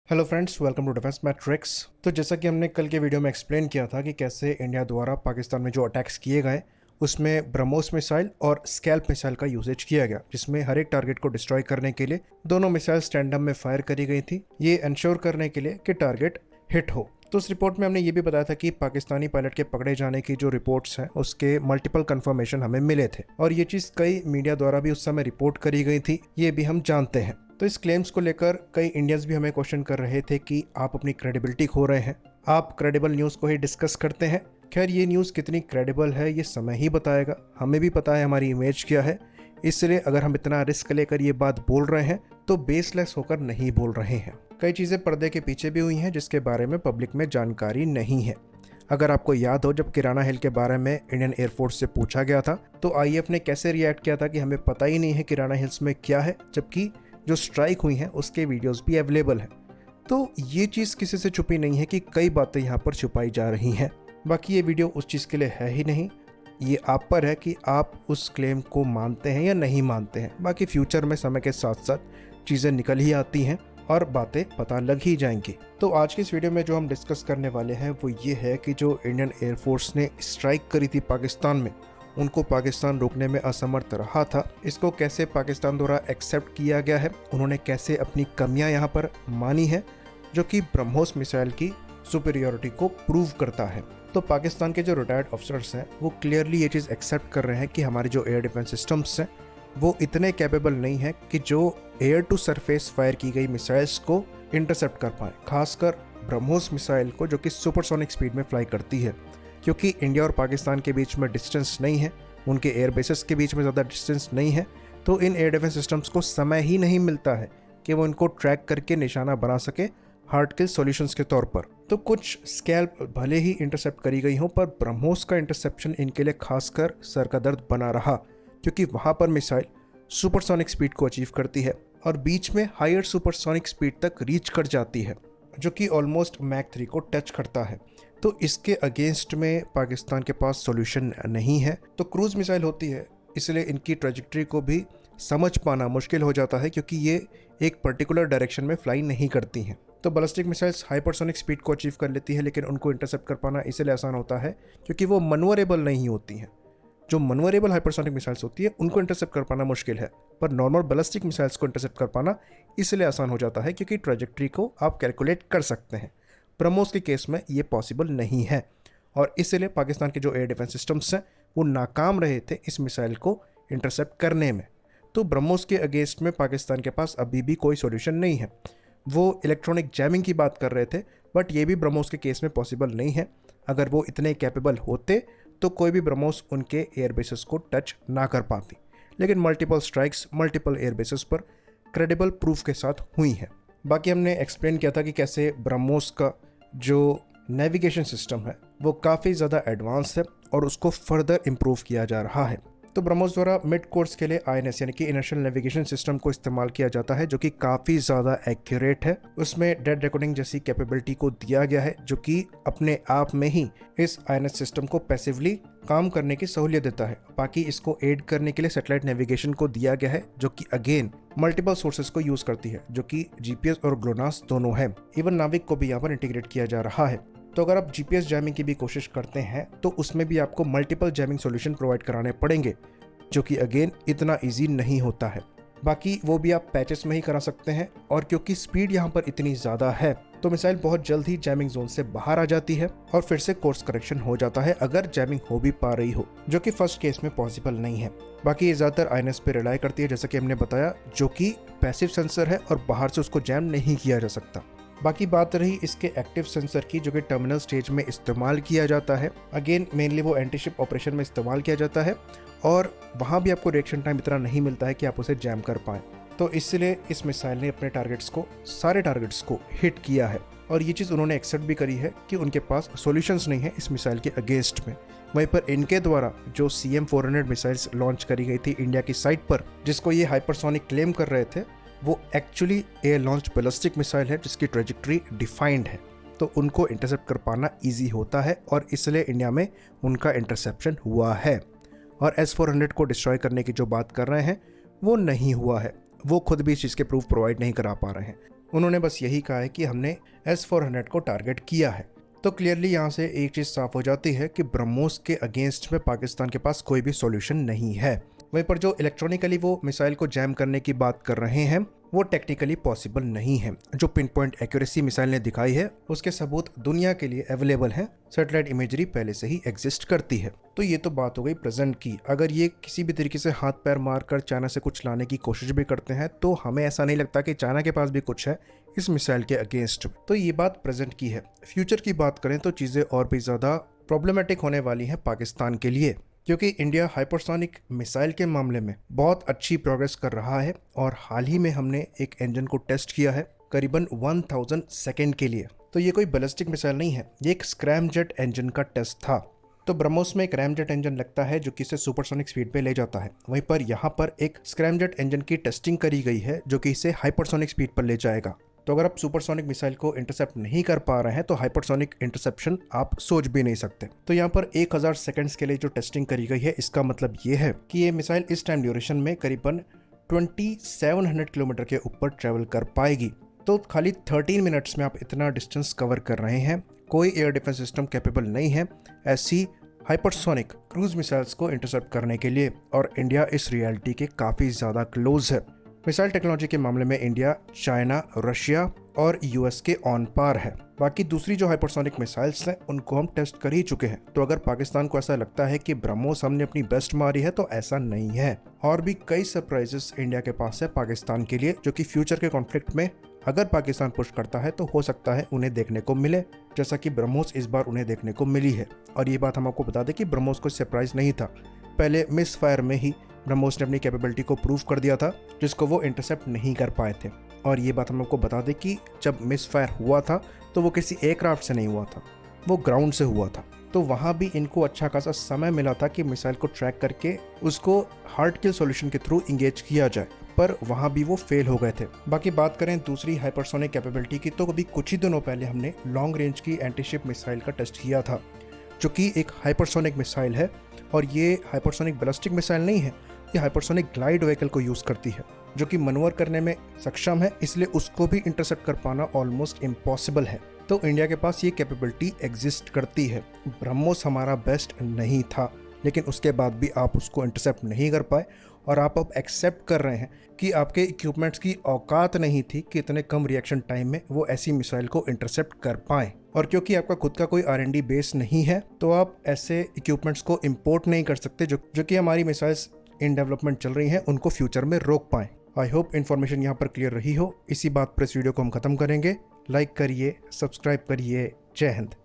Hello friends, welcome to Defence Matrix. तो जैसा कि हमने कल के वीडियो में एक्सप्लेन किया था कि कैसे इंडिया द्वारा पाकिस्तान में जो अटैक्स किए गए उसमें ब्रह्मोस मिसाइल और स्कैल्प मिसाइल का यूजेज किया गया, जिसमें हर एक टारगेट को डिस्ट्रॉय करने के लिए दोनों मिसाइल स्टैंडम में फायर करी गई थी, ये इंश्योर करने के लिए कि टारगेट हिट हो। तो उस रिपोर्ट में हमने ये भी बताया था कि पाकिस्तानी पायलट के पकड़े जाने की जो रिपोर्ट्स हैं उसके मल्टीपल कंफर्मेशन हमें मिले थे और ये चीज़ कई मीडिया द्वारा भी उस समय रिपोर्ट करी गई थी, ये भी हम जानते हैं। तो इस क्लेम्स को लेकर कई इंडियंस भी हमें क्वेश्चन कर रहे थे कि आप अपनी क्रेडिबिलिटी खो रहे हैं, आप क्रेडिबल न्यूज़ को ही डिस्कस करते हैं। खैर, ये न्यूज़ कितनी क्रेडिबल है ये समय ही बताएगा। हमें भी पता है हमारी इमेज क्या है, इसलिए अगर हम इतना रिस्क लेकर ये बात बोल रहे हैं तो बेसलेस होकर नहीं बोल रहे हैं। कई चीज़ें पर्दे के पीछे भी हुई हैं जिसके बारे में पब्लिक में जानकारी नहीं है। अगर आपको याद हो, जब किराना हिल के बारे में इंडियन एयरफोर्स से पूछा गया था तो आईएफ ने कैसे रिएक्ट किया था कि हमें पता ही नहीं है किराना हिल्स में क्या है, जबकि जो स्ट्राइक हुई हैं उसके वीडियोस भी अवेलेबल हैं। तो ये चीज़ किसी से छुपी नहीं है कि कई बातें यहाँ पर छुपाई जा रही हैं। बाकी ये वीडियो उस चीज़ के लिए है ही नहीं, ये आप पर है कि आप उस क्लेम को मानते हैं या नहीं मानते हैं। बाकी फ्यूचर में समय के साथ साथ चीज़ें निकल ही आती हैं और बातें पता लग ही जाएंगी। तो आज की इस वीडियो में जो हम डिस्कस करने वाले हैं वो ये है कि जो इंडियन एयरफोर्स ने स्ट्राइक करी थी पाकिस्तान में, उनको पाकिस्तान रोकने में असमर्थ रहा था, इसको कैसे पाकिस्तान द्वारा एक्सेप्ट किया गया है, उन्होंने कैसे अपनी कमियां यहाँ पर मानी है, जो कि ब्रह्मोस मिसाइल की सुपीरियरिटी को प्रूव करता है। तो पाकिस्तान के जो रिटायर्ड ऑफिसर्स हैं वो क्लियरली ये चीज़ एक्सेप्ट कर रहे हैं कि हमारे जो एयर डिफेंस सिस्टम्स हैं वो इतने कैपेबल नहीं है कि जो एयर टू सरफेस फायर की गई मिसाइल्स को इंटरसेप्ट कर पाए, खासकर ब्रह्मोस मिसाइल को जो कि सुपरसोनिक स्पीड में फ्लाई करती है। क्योंकि इंडिया और पाकिस्तान के बीच में डिस्टेंस नहीं है, उनके एयर बेसिस के बीच में ज़्यादा डिस्टेंस नहीं है, तो इन एयर डिफेंस सिस्टम्स को समय ही नहीं मिलता है कि वो इनको ट्रैक करके निशाना बना सके हार्ड किल सॉल्यूशंस के तौर पर। तो कुछ स्कैल्प भले ही इंटरसेप्ट करी गई हों, पर ब्रह्मोस का इंटरसेप्शन इनके लिए खासकर सर का दर्द बना रहा, क्योंकि वहाँ पर मिसाइल सुपरसोनिक स्पीड को अचीव करती है और बीच में हायर सुपरसोनिक स्पीड तक रीच कर जाती है, जो कि ऑलमोस्ट मैक 3 को टच करता है। तो इसके अगेंस्ट में पाकिस्तान के पास सॉल्यूशन नहीं है। तो क्रूज मिसाइल होती है, इसलिए इनकी ट्रेजेक्टरी को भी समझ पाना मुश्किल हो जाता है, क्योंकि ये एक पर्टिकुलर डायरेक्शन में फ्लाई नहीं करती हैं। तो बैलिस्टिक मिसाइल्स हाइपरसोनिक स्पीड को अचीव कर लेती है, लेकिन उनको इंटरसेप्ट कर पाना इसलिए आसान होता है क्योंकि वो मनवरेबल नहीं होती हैं। जो मनवरेबल हाइपरसोनिक मिसाइल्स होती है उनको इंटरसेप्ट कर पाना मुश्किल है, पर नॉर्मल बैलिस्टिक मिसाइल्स को इंटरसेप्ट कर पाना इसलिए आसान हो जाता है क्योंकि ट्रेजेक्टरी को आप कैलकुलेट कर सकते हैं। ब्रह्मोस के केस में ये पॉसिबल नहीं है और इसलिए पाकिस्तान के जो एयर डिफेंस सिस्टम्स हैं वो नाकाम रहे थे इस मिसाइल को इंटरसेप्ट करने में। तो ब्रह्मोस के अगेंस्ट में पाकिस्तान के पास अभी भी कोई सॉल्यूशन नहीं है। वो इलेक्ट्रॉनिक जैमिंग की बात कर रहे थे, बट ये भी ब्रह्मोस के केस में पॉसिबल नहीं है। अगर वो इतने कैपेबल होते तो कोई भी ब्रह्मोस उनके एयर बेसिस को टच ना कर पाती, लेकिन multiple strikes multiple air bases पर क्रेडिबल प्रूफ के साथ हुई हैं। बाकी हमने एक्सप्लेन किया था कि कैसे ब्रह्मोस का जो नेविगेशन सिस्टम है वो काफ़ी ज़्यादा एडवांस है और उसको फर्दर इम्प्रूव किया जा रहा है। तो ब्रह्मोस द्वारा मिड कोर्स के लिए आईएनएस यानी कि इनिशियल नेविगेशन सिस्टम को इस्तेमाल किया जाता है, जो कि काफ़ी ज़्यादा एक्यूरेट है। उसमें डेड रिकॉर्डिंग जैसी कैपेबिलिटी को दिया गया है, जो कि अपने आप में ही इस आईएनएस सिस्टम को पैसिवली काम करने की सहूलियत देता है। बाकी इसको एड करने के लिए सैटेलाइट नेविगेशन को दिया गया है, जो कि अगेन मल्टीपल सोर्सेज को यूज़ करती है, जो कि जीपीएस और ग्लोनास दोनों है। इवन नाविक को भी यहाँ पर इंटीग्रेट किया जा रहा है। तो अगर आप जीपीएस जैमिंग की भी कोशिश करते हैं तो उसमें भी आपको मल्टीपल जैमिंग सॉल्यूशन प्रोवाइड कराने पड़ेंगे, जो कि अगेन इतना इजी नहीं होता है। बाकी वो भी आप पैचेस में ही करा सकते हैं, और क्योंकि स्पीड यहाँ पर इतनी ज़्यादा है तो मिसाइल बहुत जल्द ही जैमिंग जोन से बाहर आ जाती है और फिर से कोर्स करेक्शन हो जाता है, अगर जैमिंग हो भी पा रही हो, जो कि फर्स्ट केस में पॉसिबल नहीं है। बाकी ये ज़्यादातर आईएनएस पे रिलाई करती है, जैसा कि हमने बताया, जो कि पैसिव सेंसर है और बाहर से उसको जैम नहीं किया जा सकता। बाकी बात रही इसके एक्टिव सेंसर की, जो कि टर्मिनल स्टेज में इस्तेमाल किया जाता है। अगेन मेनली वो एंटीशिप ऑपरेशन में इस्तेमाल किया जाता है और वहाँ भी आपको रिएक्शन टाइम इतना नहीं मिलता है कि आप उसे जैम कर पाएँ। तो इसलिए इस मिसाइल ने अपने सारे टारगेट्स को हिट किया है और ये चीज़ उन्होंने एक्सेप्ट भी करी है कि उनके पास सॉल्यूशंस नहीं है इस मिसाइल के अगेंस्ट में। वहीं पर इनके द्वारा जो CM-400 मिसाइल्स लॉन्च करी गई थी इंडिया की साइट पर, जिसको ये हाइपरसोनिक क्लेम कर रहे थे, वो actually air launch ballistic missile है जिसकी ट्रेजेक्टरी डिफाइंड है। तो उनको इंटरसेप्ट कर पाना ईजी होता है और इसलिए इंडिया में उनका इंटरसेप्शन हुआ है। और S-400 को डिस्ट्रॉय करने की जो बात कर रहे हैं वो नहीं हुआ है, वो खुद भी इस चीज़ के प्रूफ प्रोवाइड नहीं करा पा रहे हैं। उन्होंने बस यही कहा है कि हमने S-400 को टारगेट किया है। तो क्लियरली यहाँ से एक चीज़ साफ हो जाती है कि ब्रह्मोस के अगेंस्ट में पाकिस्तान के पास कोई भी सॉल्यूशन नहीं है। वहीं पर जो इलेक्ट्रॉनिकली वो मिसाइल को जैम करने की बात कर रहे हैं वो टेक्निकली पॉसिबल नहीं है। जो पिन पॉइंट एक्यूरेसी मिसाइल ने दिखाई है उसके सबूत दुनिया के लिए अवेलेबल हैं। सैटेलाइट इमेजरी पहले से ही एग्जिस्ट करती है। तो ये तो बात हो गई प्रेजेंट की। अगर ये किसी भी तरीके से हाथ पैर मारकर चाइना से कुछ लाने की कोशिश भी करते हैं तो हमें ऐसा नहीं लगता कि चाइना के पास भी कुछ है इस मिसाइल के अगेंस्ट। तो ये बात प्रेजेंट की है। फ्यूचर की बात करें तो चीज़ें और भी ज़्यादा प्रॉब्लमेटिक होने वाली हैं पाकिस्तान के लिए, क्योंकि इंडिया हाइपरसोनिक मिसाइल के मामले में बहुत अच्छी प्रोग्रेस कर रहा है और हाल ही में हमने एक इंजन को टेस्ट किया है करीबन 1000 सेकेंड के लिए। तो ये कोई बैलिस्टिक मिसाइल नहीं है, ये एक स्क्रैमजेट इंजन का टेस्ट था। तो ब्रह्मोस में एक रैमजेट इंजन लगता है जो कि इसे सुपरसोनिक स्पीड पे ले जाता है। वहीं पर यहाँ पर एक स्क्रैमजेट इंजन की टेस्टिंग करी गई है जो कि इसे हाइपरसोनिक स्पीड पर ले जाएगा। तो अगर आप सुपरसोनिक मिसाइल को इंटरसेप्ट नहीं कर पा रहे हैं तो हाइपरसोनिक इंटरसेप्शन आप सोच भी नहीं सकते। तो यहाँ पर 1000 सेकंड्स के लिए जो टेस्टिंग करी गई है इसका मतलब ये है कि ये मिसाइल इस टाइम ड्यूरेशन में करीबन 2700 किलोमीटर के ऊपर ट्रेवल कर पाएगी। तो खाली 13 मिनट्स में आप इतना डिस्टेंस कवर कर रहे हैं। कोई एयर डिफेंस सिस्टम कैपेबल नहीं है ऐसी हाइपरसोनिक क्रूज मिसाइल्स को इंटरसेप्ट करने के लिए, और इंडिया इस रियलिटी के काफ़ी ज़्यादा क्लोज है। मिसाइल टेक्नोलॉजी के मामले में इंडिया चाइना, रशिया और यूएस के ऑन पार है। बाकी दूसरी जो हाइपरसोनिक मिसाइल्स हैं उनको हम टेस्ट कर ही चुके हैं। तो अगर पाकिस्तान को ऐसा लगता है कि ब्रह्मोस हमने अपनी बेस्ट मारी है तो ऐसा नहीं है। और भी कई सरप्राइजेस इंडिया के पास है पाकिस्तान के लिए, जो कि फ्यूचर के कॉन्फ्लिक्ट में अगर पाकिस्तान पुश करता है तो हो सकता है उन्हें देखने को मिले, जैसा कि ब्रह्मोस इस बार उन्हें देखने को मिली है। और ये बात हम आपको बता दें कि ब्रह्मोस को सरप्राइज नहीं था। पहले मिस फायर में ही ब्रह्मोस ने अपनी कैपेबिलिटी को प्रूव कर दिया था जिसको वो इंटरसेप्ट नहीं कर पाए थे। और ये बात हम आपको बता दें कि जब मिस फायर हुआ था तो वो किसी एयरक्राफ्ट से नहीं हुआ था, वो ग्राउंड से हुआ था। तो वहाँ भी इनको अच्छा खासा समय मिला था कि मिसाइल को ट्रैक करके उसको हार्ड किल सॉल्यूशन के थ्रू इंगेज किया जाए, पर वहाँ भी वो फेल हो गए थे। बाकी बात करें दूसरी हाइपरसोनिक कैपेबिलिटी की, तो अभी कुछ ही दिनों पहले हमने लॉन्ग रेंज की एंटीशिप मिसाइल का टेस्ट किया था, जो कि एक हाइपरसोनिक मिसाइल है। और ये हाइपरसोनिक बैलिस्टिक मिसाइल नहीं है, ये हाइपरसोनिक ग्लाइड व्हीकल को यूज़ करती है जो कि मनूवर करने में सक्षम है, इसलिए उसको भी इंटरसेप्ट कर पाना ऑलमोस्ट इम्पॉसिबल है। तो इंडिया के पास ये कैपेबिलिटी एग्जिस्ट करती है। ब्रह्मोस हमारा बेस्ट नहीं था, लेकिन उसके बाद भी आप उसको इंटरसेप्ट नहीं कर पाए और आप अब एक्सेप्ट कर रहे हैं कि आपके इक्विपमेंट्स की औकात नहीं थी कि इतने कम रिएक्शन टाइम में वो ऐसी मिसाइल को इंटरसेप्ट कर पाएँ। और क्योंकि आपका खुद का कोई R&D बेस नहीं है तो आप ऐसे इक्विपमेंट्स को इंपोर्ट नहीं कर सकते जो कि हमारी मिसाइल्स इन डेवलपमेंट चल रही हैं उनको फ्यूचर में रोक पाएँ। आई होप इन्फॉर्मेशन यहाँ पर क्लियर रही हो। इसी बात पर इस वीडियो को हम खत्म करेंगे। लाइक करिए, सब्सक्राइब करिए। जय हिंद।